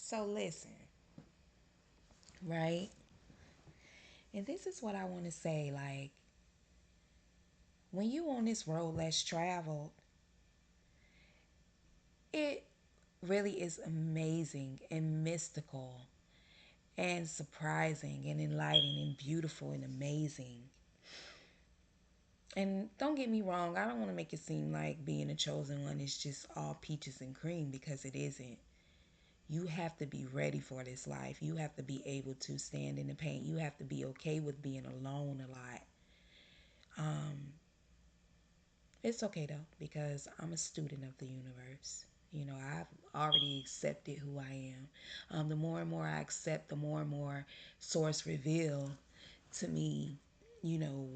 So listen, right? And this is what I want to say. Like, when you on this road less traveled, it really is amazing and mystical and surprising and enlightening and beautiful and amazing. And don't get me wrong, I don't want to make it seem like being a chosen one is just all peaches and cream because it isn't. You have to be ready for this life. You have to be able to stand in the pain. You have to be okay with being alone a lot. It's okay though, because I'm a student of the universe. I've already accepted who I am. The more and more I accept, the more and more Source reveal to me, you know,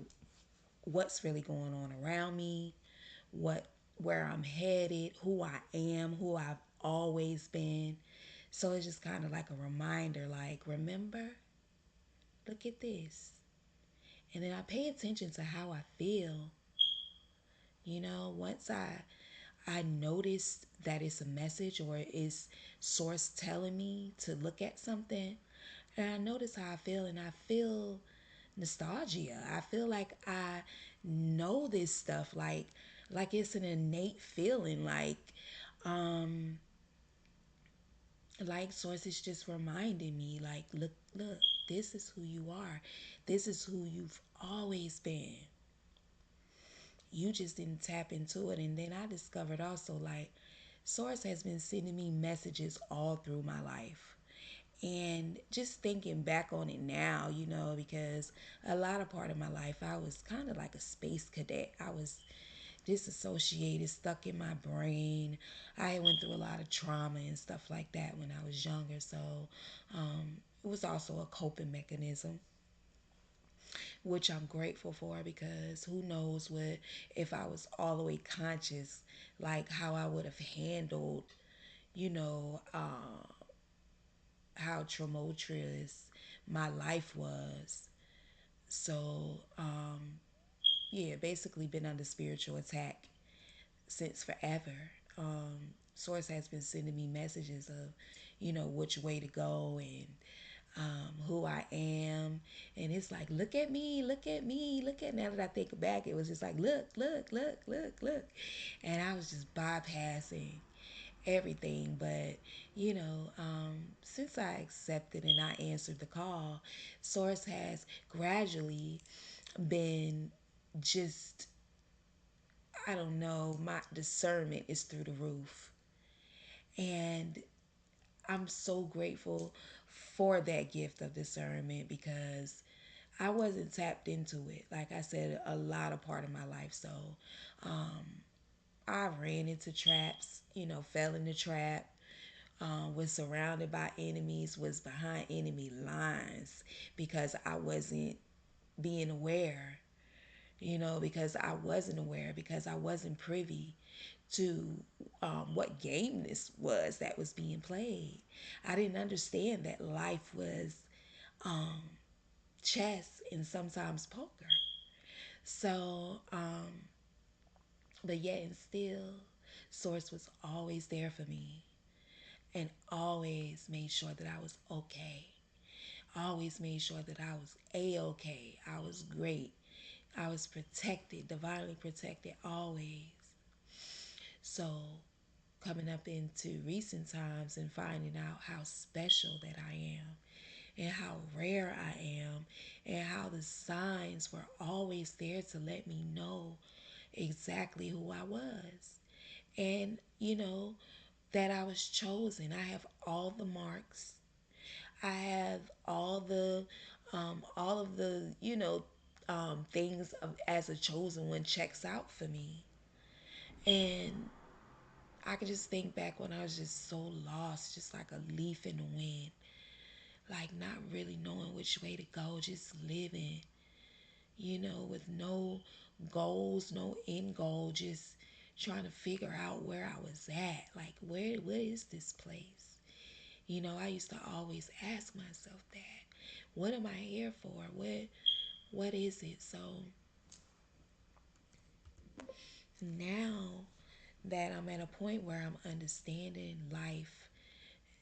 what's really going on around me, what where I'm headed, who I am, who I've always been. So it's just kind of like a reminder, like, remember, look at this. And then I pay attention to how I feel. Once I notice that it's a message or it's Source telling me to look at something, and I notice how I feel, and I feel nostalgia. I feel like I know this stuff, like it's an innate feeling, like Source is just reminding me, like, look, this is who you are. This is who you've always been. You just didn't tap into it. And then I discovered also, like, Source has been sending me messages all through my life. And just thinking back on it now, because a lot of part of my life I was kind of like a space cadet. I was disassociated, stuck in my brain. I went through a lot of trauma and stuff like that when I was younger. So it was also a coping mechanism, which I'm grateful for, because who knows what, if I was all the way conscious, like how I would have handled, you know, how tumultuous my life was. So, yeah, basically been under spiritual attack since forever. Source has been sending me messages of, which way to go, and who I am. And it's like, look at me, look at me, look at. Now that I think back, it was just like, look. And I was just bypassing everything. But, since I accepted and I answered the call, Source has gradually been just, I don't know, my discernment is through the roof. And I'm so grateful for that gift of discernment, because I wasn't tapped into it. Like I said, a lot of part of my life. So I ran into traps, fell in the trap, was surrounded by enemies, was behind enemy lines because I wasn't being aware, because I wasn't aware, because I wasn't privy to what game this was that was being played. I didn't understand that life was chess and sometimes poker. So, but yet and still, Source was always there for me and always made sure that I was okay. Always made sure that I was A-okay. I was great. I was protected, divinely protected, always. So, coming up into recent times and finding out how special that I am and how rare I am and how the signs were always there to let me know exactly who I was. And, that I was chosen. I have all the marks. I have all of the, things as a chosen one checks out for me. And I could just think back when I was just so lost, just like a leaf in the wind, like not really knowing which way to go, just living, with no goals, no end goal, just trying to figure out where I was at. Like, what is this place? I used to always ask myself that. What am I here for? What is it? So now that I'm at a point where I'm understanding life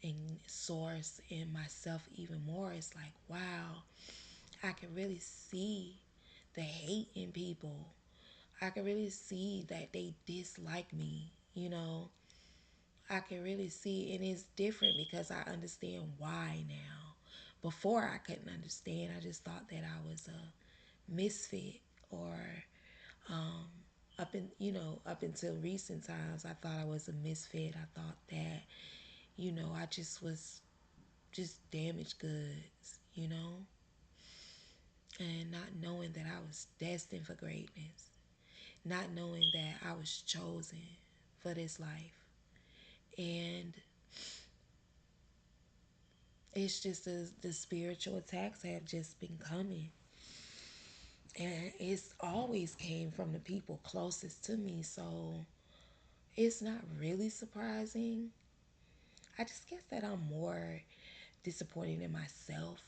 and source in myself even more. It's like, wow, I can really see the hate in people. I can really see that they dislike me, you know. I can really see, and it's different because I understand why now. Before I couldn't understand. I just thought that I was a misfit, or up until recent times I thought I was a misfit. I thought that, I just was just damaged goods, and not knowing that I was destined for greatness, not knowing that I was chosen for this life. And it's just the spiritual attacks have just been coming. And it's always came from the people closest to me. So it's not really surprising. I just guess that I'm more disappointed in myself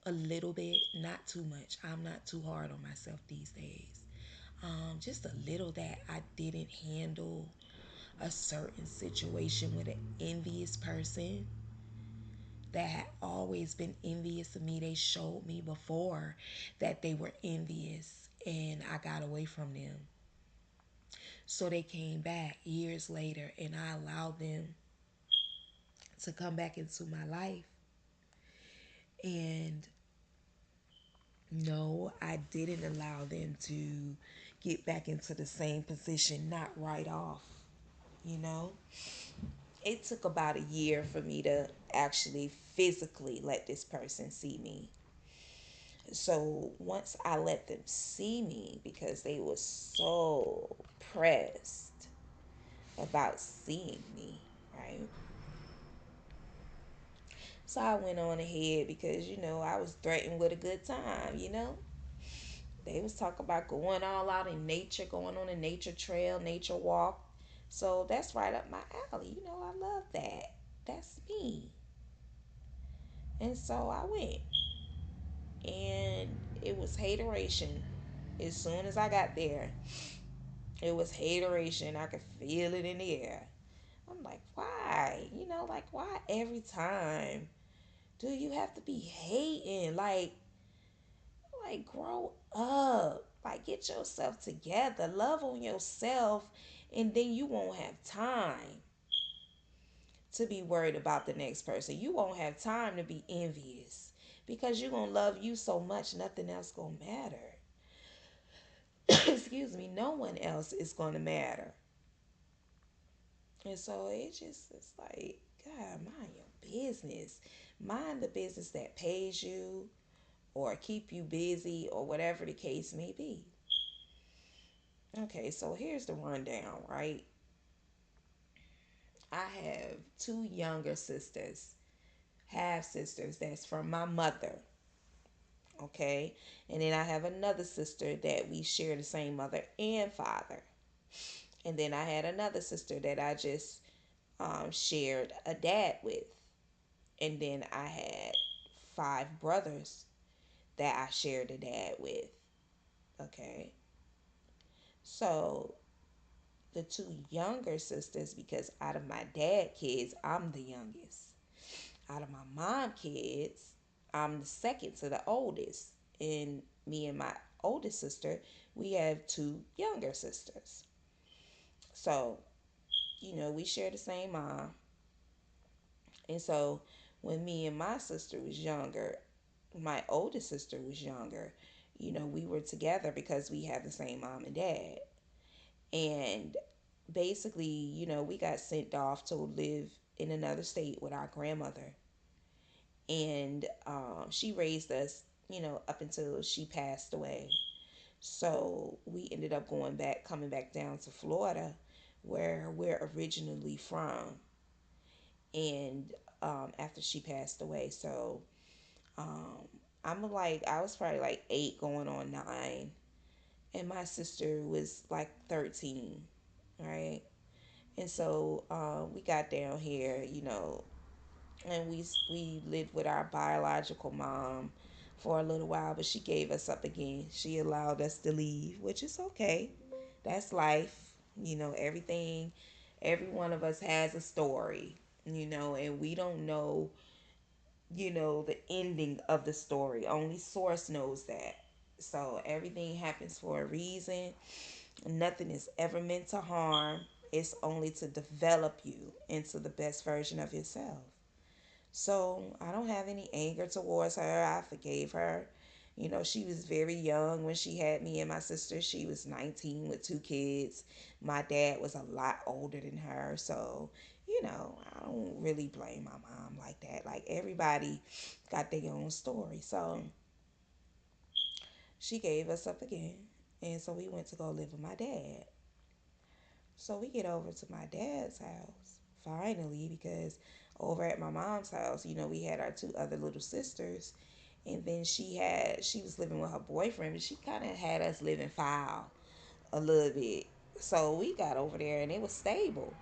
a little bit, not too much. I'm not too hard on myself these days. Just a little that I didn't handle a certain situation with an envious person that had always been envious of me. They showed me before that they were envious, and I got away from them. So they came back years later, and I allowed them to come back into my life. And no, I didn't allow them to get back into the same position, not right off. You know, it took about a year for me to actually physically let this person see me. So once I let them see me, because they were so pressed about seeing me, right? So I went on ahead because, I was threatened with a good time. They was talking about going all out in nature, going on a nature trail, nature walk. So that's right up my alley. I love that. That's me. And so I went. And it was hateration. As soon as I got there, it was hateration. I could feel it in the air. I'm like, why? Like, why every time do you have to be hating? Like, grow up. Like, get yourself together. Love on yourself, and then you won't have time to be worried about the next person. You won't have time to be envious because you're going to love you so much, nothing else going to matter. Excuse me, no one else is going to matter. And so it's like, God, mind your business. Mind the business that pays you or keep you busy or whatever the case may be. Okay, so here's the rundown, right? I have two younger sisters, half sisters, that's from my mother. Okay, and then I have another sister that we share the same mother and father. And then I had another sister that I just shared a dad with. And then I had five brothers that I shared a dad with. Okay, so the two younger sisters, because out of my dad kids, I'm the youngest. Out of my mom kids, I'm the second to the oldest. And me and my oldest sister, we have two younger sisters. So, we share the same mom. And so when me and my sister was younger, my oldest sister was younger, we were together because we had the same mom and dad. And basically, we got sent off to live in another state with our grandmother. And she raised us, up until she passed away. So we ended up coming back down to Florida, where we're originally from. And after she passed away, so um, I was probably like 8 going on 9, and my sister was like 13, right? And so we got down here, and we lived with our biological mom for a little while, but she gave us up again. She allowed us to leave, which is okay. That's life. Everything, every one of us has a story. and we don't know, the ending of the story. Only source knows that. So everything happens for a reason. Nothing is ever meant to harm. It's only to develop you into the best version of yourself. So I don't have any anger towards her. I forgave her. She was very young when she had me and my sister. She was 19 with two kids. My dad was a lot older than her. So, I don't really blame my mom like that. Like everybody got their own story. So she gave us up again. And so we went to go live with my dad. So we get over to my dad's house finally because over at my mom's house, we had our two other little sisters, and then she was living with her boyfriend, but she kind of had us living foul a little bit. So we got over there and it was stable.